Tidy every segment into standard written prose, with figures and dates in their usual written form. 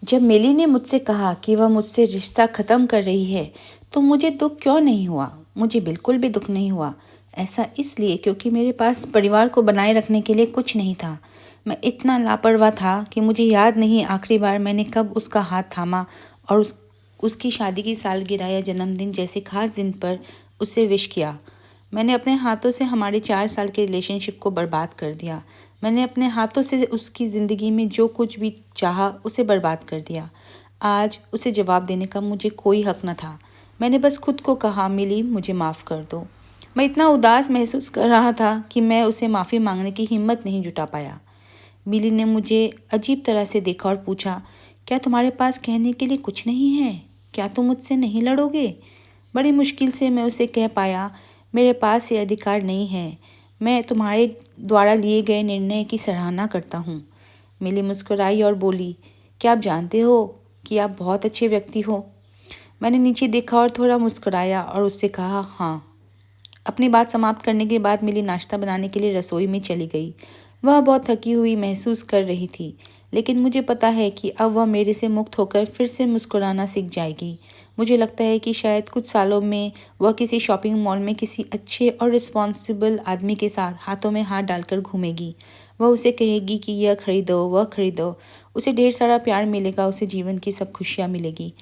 जब मिली ने मुझसे कहा कि वह मुझसे रिश्ता ख़त्म कर रही है, तो मुझे दुख क्यों नहीं हुआ? मुझे बिल्कुल भी दुख नहीं हुआ। ऐसा इसलिए क्योंकि मेरे पास परिवार को बनाए रखने के लिए कुछ नहीं था। मैं इतना लापरवाह था कि मुझे याद नहीं आखिरी बार मैंने कब उसका हाथ थामा और उसकी शादी की सालगिरह या जन्मदिन जैसे खास दिन पर उसे विश किया। मैंने अपने हाथों से हमारे 4 साल के रिलेशनशिप को बर्बाद कर दिया। मैंने अपने हाथों से उसकी ज़िंदगी में जो कुछ भी चाहा उसे बर्बाद कर दिया। आज उसे जवाब देने का मुझे कोई हक न था। मैंने बस खुद को कहा, मिली मुझे माफ़ कर दो। मैं इतना उदास महसूस कर रहा था कि मैं उसे माफ़ी मांगने की हिम्मत नहीं जुटा पाया। मिली ने मुझे अजीब तरह से देखा और पूछा, क्या तुम्हारे पास कहने के लिए कुछ नहीं है? क्या तुम मुझसे नहीं लड़ोगे? बड़ी मुश्किल से मैं उसे कह पाया, मेरे पास ये अधिकार नहीं है। मैं तुम्हारे द्वारा लिए गए निर्णय की सराहना करता हूँ। मिली मुस्कुराई और बोली, क्या आप जानते हो कि आप बहुत अच्छे व्यक्ति हो? मैंने नीचे देखा और थोड़ा मुस्कुराया और उससे कहा, हाँ। अपनी बात समाप्त करने के बाद मिली नाश्ता बनाने के लिए रसोई में चली गई। वह बहुत थकी हुई महसूस कर रही थी, लेकिन मुझे पता है कि अब वह मेरे से मुक्त होकर फिर से मुस्कुराना सीख जाएगी। मुझे लगता है कि शायद कुछ सालों में वह किसी शॉपिंग मॉल में किसी अच्छे और रिस्पॉन्सिबल आदमी के साथ हाथों में हाथ डालकर घूमेगी। वह उसे कहेगी कि यह खरीदो, वह खरीदो। उसे ढेर सारा प्यार मिलेगा, उसे जीवन की सब खुशियाँ मिलेगी।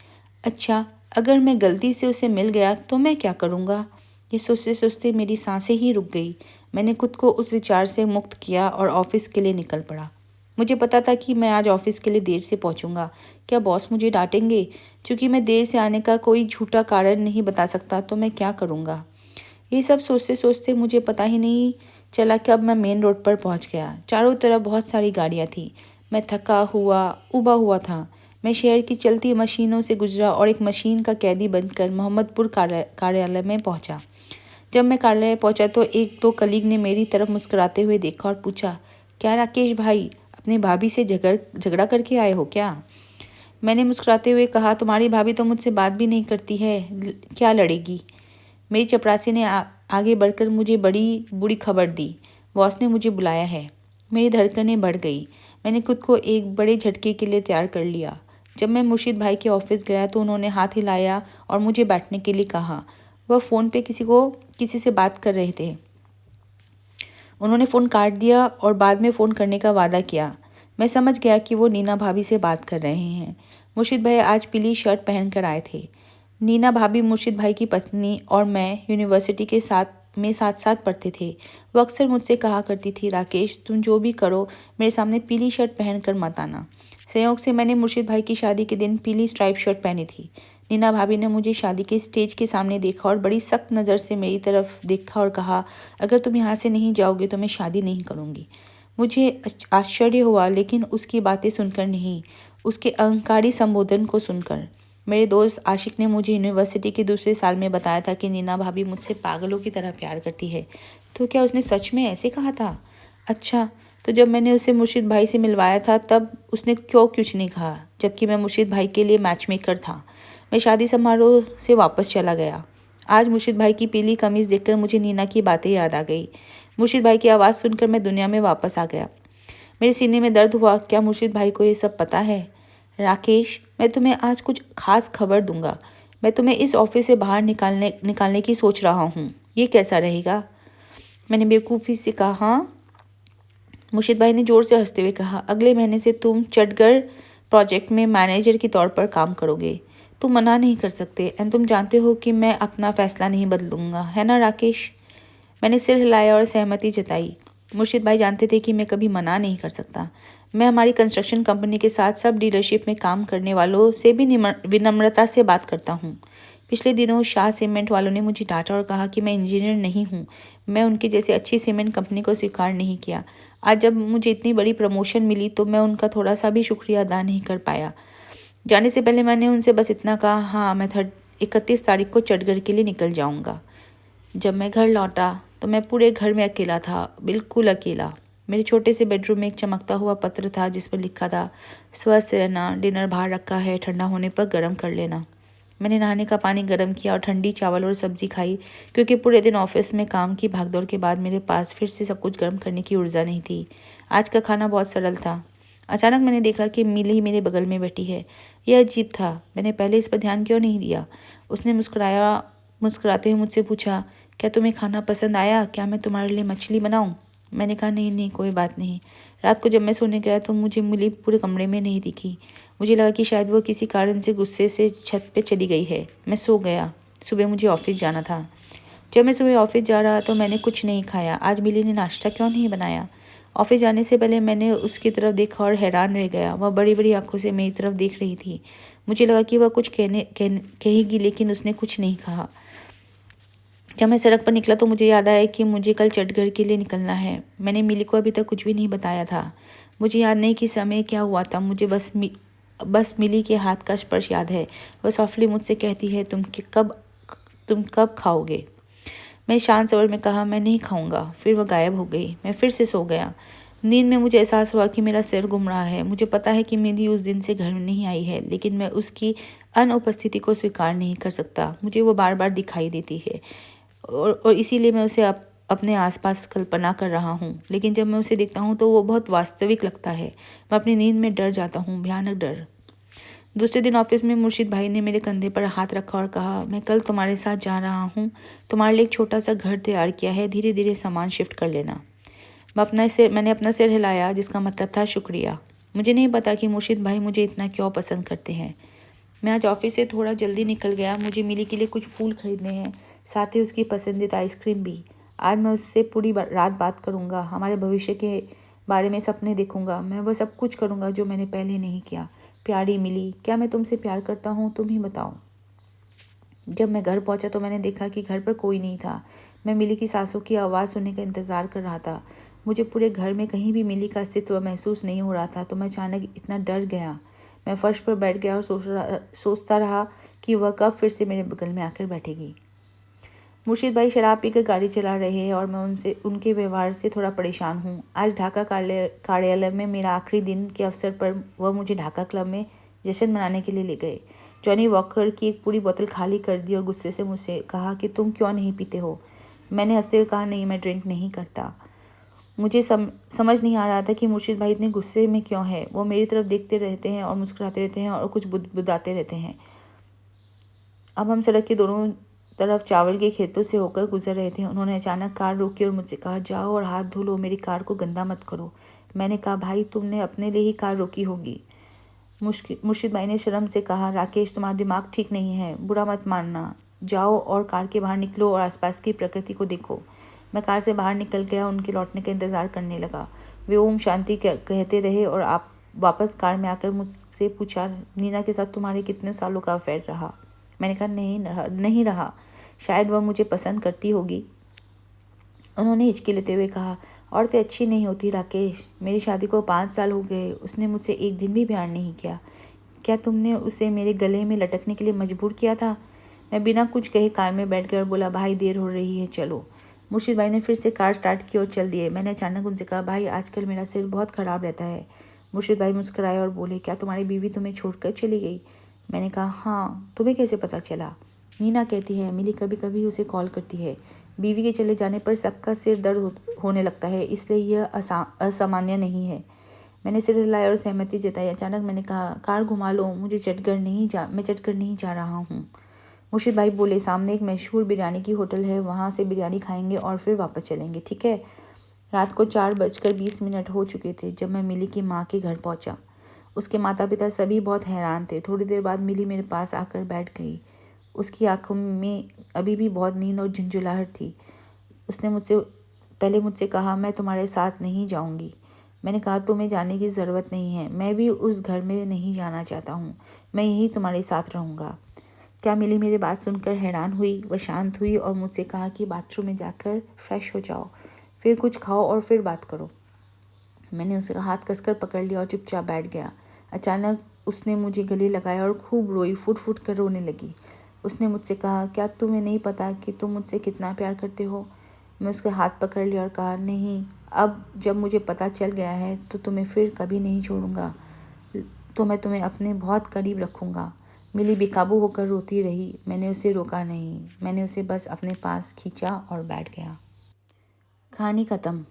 अच्छा, अगर मैं गलती से उसे मिल गया तो मैं क्या करूँगा? ये सोचते सोचते मेरी सांसें ही रुक गई। मैंने खुद को उस विचार से मुक्त किया और ऑफिस के लिए निकल पड़ा। मुझे पता था कि मैं आज ऑफिस के लिए देर से पहुंचूंगा। क्या बॉस मुझे डांटेंगे? क्योंकि मैं देर से आने का कोई झूठा कारण नहीं बता सकता, तो मैं क्या करूंगा? ये सब सोचते सोचते मुझे पता ही नहीं चला कब मैं मेन रोड पर पहुंच गया। चारों तरफ बहुत सारी गाड़ियां थी। मैं थका हुआ, उबा हुआ था। मैं शहर की चलती मशीनों से गुजरा और एक मशीन का कैदी बनकर मोहम्मदपुर कार्यालय में पहुंचा। जब मैं कार्यालय पहुंचा तो एक दो कलीग ने मेरी तरफ मुस्कुराते हुए देखा और पूछा, क्या राकेश भाई, अपने भाभी से झगड़ा करके आए हो क्या? मैंने मुस्कुराते हुए कहा, तुम्हारी भाभी तो मुझसे बात भी नहीं करती है, क्या लड़ेगी? मेरी चपरासी ने आगे बढ़कर मुझे बड़ी बुरी खबर दी। बॉस ने मुझे बुलाया है। मेरी धड़कनें बढ़ गई। मैंने खुद को एक बड़े झटके के लिए तैयार कर लिया। जब मैं मुर्शिद भाई के ऑफिस गया तो उन्होंने हाथ हिलाया और मुझे बैठने के लिए कहा। वह फ़ोन पे किसी से बात कर रहे थे। उन्होंने फ़ोन काट दिया और बाद में फ़ोन करने का वादा किया। मैं समझ गया कि वो नीना भाभी से बात कर रहे हैं। मुर्शिद भाई आज पीली शर्ट पहनकर आए थे। नीना भाभी मुर्शिद भाई की पत्नी और मैं यूनिवर्सिटी के साथ साथ पढ़ते थे। वो अक्सर मुझसे कहा करती थी, राकेश तुम जो भी करो मेरे सामने पीली शर्ट पहनकर मत आना। संयोग से मैंने मुर्शिद भाई की शादी के दिन पीली स्ट्राइप शर्ट पहनी थी। नीना भाभी ने मुझे शादी के स्टेज के सामने देखा और बड़ी सख्त नज़र से मेरी तरफ देखा और कहा, अगर तुम यहाँ से नहीं जाओगे तो मैं शादी नहीं करूँगी। मुझे आश्चर्य हुआ, लेकिन उसकी बातें सुनकर नहीं, उसके अहंकारी संबोधन को सुनकर। मेरे दोस्त आशिक ने मुझे यूनिवर्सिटी के दूसरे साल में बताया था कि नीना भाभी मुझसे पागलों की तरह प्यार करती है। तो क्या उसने सच में ऐसे कहा था? अच्छा, तो जब मैंने उसे मुर्शिद भाई से मिलवाया था तब उसने क्यों कुछ नहीं कहा, जबकि मैं मुर्शिद भाई के लिए मैच मेकर था। मैं शादी समारोह से वापस चला गया। आज मुर्शिद भाई की पीली कमीज़ देखकर मुझे नीना की बातें याद आ गई। मुर्शिद भाई की आवाज़ सुनकर मैं दुनिया में वापस आ गया। मेरे सीने में दर्द हुआ। क्या मुर्शिद भाई को ये सब पता है? राकेश, मैं तुम्हें आज कुछ खास खबर दूंगा। मैं तुम्हें इस ऑफिस से बाहर निकालने की सोच रहा हूँ। ये कैसा रहेगा? मैंने बेवकूफ़ी से कहा, हाँ। मुर्शिद भाई ने ज़ोर से हंसते हुए कहा, अगले महीने से तुम चटगढ़ प्रोजेक्ट में मैनेजर के तौर पर काम करोगे। तुम मना नहीं कर सकते एंड तुम जानते हो कि मैं अपना फैसला नहीं बदलूंगा, है ना राकेश? मैंने सिर हिलाया और सहमति जताई। मुर्शिद भाई जानते थे कि मैं कभी मना नहीं कर सकता। मैं हमारी कंस्ट्रक्शन कंपनी के साथ सब डीलरशिप में काम करने वालों से भी विनम्रता से बात करता हूँ। पिछले दिनों शाह सीमेंट वालों ने मुझे डांटा और कहा कि मैं इंजीनियर नहीं हूँ। मैं उनके जैसे अच्छी सीमेंट कंपनी को स्वीकार नहीं किया। आज जब मुझे इतनी बड़ी प्रमोशन मिली तो मैं उनका थोड़ा सा भी शुक्रिया अदा नहीं कर पाया। जाने से पहले मैंने उनसे बस इतना कहा, हाँ मैं 31 तारीख को चटगढ़ के लिए निकल जाऊँगा। जब मैं घर लौटा तो मैं पूरे घर में अकेला था, बिल्कुल अकेला। मेरे छोटे से बेडरूम में एक चमकता हुआ पत्र था जिस पर लिखा था, स्वस्थ रहना, डिनर बाहर रखा है, ठंडा होने पर गर्म कर लेना। मैंने नहाने का पानी गर्म किया और ठंडी चावल और सब्जी खाई, क्योंकि पूरे दिन ऑफिस में काम की भागदौड़ के बाद मेरे पास फिर से सब कुछ गर्म करने की ऊर्जा नहीं थी। आज का खाना बहुत सरल था। अचानक मैंने देखा कि मिली मेरे बगल में बैठी है। यह अजीब था, मैंने पहले इस पर ध्यान क्यों नहीं दिया। उसने मुस्कुराते हुए मुझसे पूछा, क्या तुम्हें खाना पसंद आया? क्या मैं तुम्हारे लिए मछली बनाऊं? मैंने कहा, नहीं नहीं, कोई बात नहीं। रात को जब मैं सोने गया तो मुझे मिली पूरे कमरे में नहीं दिखी। मुझे लगा कि शायद वो किसी कारण से गुस्से से छत पे चली गई है। मैं सो गया। सुबह मुझे ऑफिस जाना था। जब मैं सुबह ऑफिस जा रहा तो मैंने कुछ नहीं खाया। आज मिली ने नाश्ता क्यों नहीं बनाया? ऑफिस जाने से पहले मैंने उसकी तरफ देखा और हैरान रह गया। वह बड़ी बड़ी आंखों से मेरी तरफ देख रही थी। मुझे लगा कि वह कुछ कहेगी, लेकिन उसने कुछ नहीं कहा। जब मैं सड़क पर निकला तो मुझे याद आया कि मुझे कल चंडीगढ़ के लिए निकलना है। मैंने मिली को अभी तक कुछ भी नहीं बताया था। मुझे याद नहीं कि समय क्या हुआ था। मुझे बस मिली के हाथ का स्पर्श याद है। वह सॉफ्टली मुझसे कहती है, तुम कब खाओगे? मैं शांत स्वर में कहा, मैं नहीं खाऊंगा। फिर वह गायब हो गई। मैं फिर से सो गया। नींद में मुझे एहसास हुआ कि मेरा सिर घूम रहा है। मुझे पता है कि मिली उस दिन से घर में नहीं आई है, लेकिन मैं उसकी अनुपस्थिति को स्वीकार नहीं कर सकता। मुझे वो बार बार दिखाई देती है और इसीलिए मैं उसे अपने आसपास कल्पना कर रहा हूँ। लेकिन जब मैं उसे देखता हूँ तो वो बहुत वास्तविक लगता है। मैं अपनी नींद में डर जाता हूँ, भयानक डर। दूसरे दिन ऑफिस में मुर्शिद भाई ने मेरे कंधे पर हाथ रखा और कहा, मैं कल तुम्हारे साथ जा रहा हूँ। तुम्हारे लिए एक छोटा सा घर तैयार किया है, धीरे धीरे सामान शिफ्ट कर लेना। मैंने अपना सिर हिलाया, जिसका मतलब था शुक्रिया। मुझे नहीं पता कि मुर्शिद भाई मुझे इतना क्यों पसंद करते हैं। मैं आज ऑफिस से थोड़ा जल्दी निकल गया। मुझे मिली के लिए कुछ फूल खरीदने हैं, साथ ही उसकी पसंदीदा आइसक्रीम भी। आज मैं उससे पूरी रात बात करूँगा, हमारे भविष्य के बारे में सपने देखूंगा। मैं वह सब कुछ करूँगा जो मैंने पहले नहीं किया। प्यारी मिली, क्या मैं तुमसे प्यार करता हूँ? तुम ही बताओ। जब मैं घर पहुंचा तो मैंने देखा कि घर पर कोई नहीं था। मैं मिली की सांसों की आवाज़ सुनने का इंतज़ार कर रहा था। मुझे पूरे घर में कहीं भी मिली का अस्तित्व महसूस नहीं हो रहा था, तो मैं अचानक इतना डर गया। मैं फर्श पर बैठ गया और सोचता रहा कि वह कब फिर से मेरे बगल में आकर बैठेगी। मुर्शिद भाई शराब पीकर गाड़ी चला रहे हैं और मैं उनके व्यवहार से थोड़ा परेशान हूँ। आज ढाका कार्यालय में मेरा आखिरी दिन के अवसर पर वह मुझे ढाका क्लब में जश्न मनाने के लिए ले गए। जॉनी वॉकर की एक पूरी बोतल खाली कर दी और गुस्से से मुझसे कहा कि तुम क्यों नहीं पीते हो? मैंने हंसते हुए कहा, नहीं, मैं ड्रिंक नहीं करता। मुझे समझ नहीं आ रहा था कि मुर्शिद भाई इतने गुस्से में क्यों है। वो मेरी तरफ देखते रहते हैं और मुस्कुराते रहते हैं और कुछ बुदबुदाते रहते हैं। अब हम सड़क के दोनों तरफ चावल के खेतों से होकर गुजर रहे थे। उन्होंने अचानक कार रोकी और मुझसे कहा, जाओ और हाथ धो लो, मेरी कार को गंदा मत करो। मैंने कहा, भाई, तुमने अपने लिए ही कार रोकी होगी। मुर्शिद भाई ने शर्म से कहा, राकेश, तुम्हारा दिमाग ठीक नहीं है, बुरा मत मानना। जाओ और कार के बाहर निकलो और आसपास की प्रकृति को देखो। मैं कार से बाहर निकल गया, उनके लौटने का इंतज़ार करने लगा। वे ओम शांति कहते रहे और आप वापस कार में आकर मुझसे पूछा, नीना के साथ तुम्हारे कितने सालों का अफेयर रहा? मैंने कहा, नहीं रहा। शायद वह मुझे पसंद करती होगी। उन्होंने हिचकी लेते हुए कहा, औरतें अच्छी नहीं होती राकेश। मेरी शादी को 5 साल हो गए, उसने मुझसे एक दिन भी प्यार नहीं किया। क्या तुमने उसे मेरे गले में लटकने के लिए मजबूर किया था? मैं बिना कुछ कहे कार में बैठ कर बोला, भाई, देर हो रही है, चलो। मुर्शिद भाई ने फिर से कार स्टार्ट की और चल दिए। मैंने अचानक उनसे कहा, भाई, आजकल मेरा सिर बहुत ख़राब रहता है। मुर्शिद भाई मुस्कुराए और बोले, क्या तुम्हारी बीवी तुम्हें छोड़कर चली गई? मैंने कहा, हाँ। तुम्हें कैसे पता चला? नीना कहती है, मिली कभी कभी उसे कॉल करती है। बीवी के चले जाने पर सबका सिर दर्द होने लगता है, इसलिए यह असामान्य नहीं है। मैंने सिर हिलाया और सहमति जताई। अचानक मैंने कहा, कार घुमा लो, मैं चटगढ़ नहीं जा रहा हूँ। मुर्शिद भाई बोले, सामने एक मशहूर बिरयानी की होटल है, वहाँ से बिरयानी खाएंगे और फिर वापस चलेंगे, ठीक है? रात को 4:20 हो चुके थे जब मैं मिली की माँ के घर पहुँचा। उसके माता पिता सभी बहुत हैरान थे। थोड़ी देर बाद मिली मेरे पास आकर बैठ गई। उसकी आंखों में अभी भी बहुत नींद और झुंझुलाहट थी। उसने मुझसे कहा, मैं तुम्हारे साथ नहीं जाऊंगी। मैंने कहा, तुम्हें जाने की ज़रूरत नहीं है, मैं भी उस घर में नहीं जाना चाहता हूँ, मैं यहीं तुम्हारे साथ रहूँगा। क्या मिली मेरी बात सुनकर हैरान हुई? वह शांत हुई और मुझसे कहा कि बाथरूम में जाकर फ्रेश हो जाओ, फिर कुछ खाओ और फिर बात करो। मैंने उसका हाथ कसकर पकड़ लिया और चुपचाप बैठ गया। अचानक उसने मुझे गले लगाया और खूब रोई, फुट फुट कर रोने लगी। उसने मुझसे कहा, क्या तुम्हें नहीं पता कि तुम मुझसे कितना प्यार करते हो? मैं उसके हाथ पकड़ लिया और कहा, नहीं, अब जब मुझे पता चल गया है तो तुम्हें फिर कभी नहीं छोड़ूंगा, तो मैं तुम्हें अपने बहुत करीब रखूँगा। मिली बेकाबू होकर रोती रही। मैंने उसे रोका नहीं, मैंने उसे बस अपने पास खींचा और बैठ गया। कहानी ख़त्म।